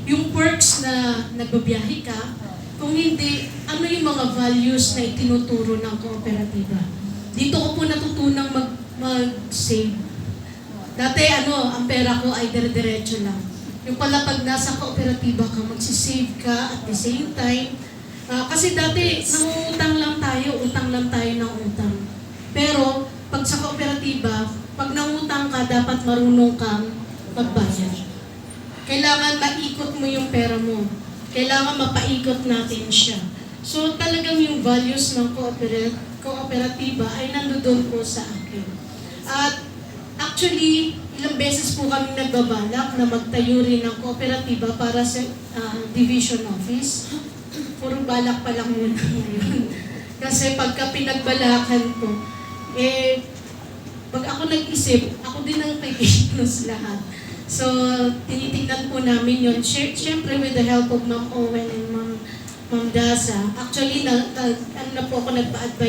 yung perks na nagbabiyahe ka, kung hindi, ano yung mga values na itinuturo ng kooperatiba. Dito ko po natutunang mag-save. Dati ang pera ko ay dire-diretso lang. Yung pala pag nasa kooperatiba ka, magsisave ka at the same time. Kasi dati, nangungutang lang tayo, utang lang tayo ng utang. Pero, pag sa kooperatiba, pag nangutang ka, dapat marunong kang magbayad. Kailangan maikot mo yung pera mo. Kailangan mapaikot natin siya. So, talagang yung values ng kooperatiba ay nandoon po sa akin. At actually, ilang beses po kami nagbabalak na magtayo rin ng kooperatiba para sa division office. Puro balak pa lang muna ngayon. Kasi pagka pinagbalakan ko, pag ako nag-isip, ako din ang pag-inos lahat. So, tinitingnan po namin yun. Siyempre, with the help of Ma'am Owen and Ma'am Daza. Actually, po ako nagpa-advise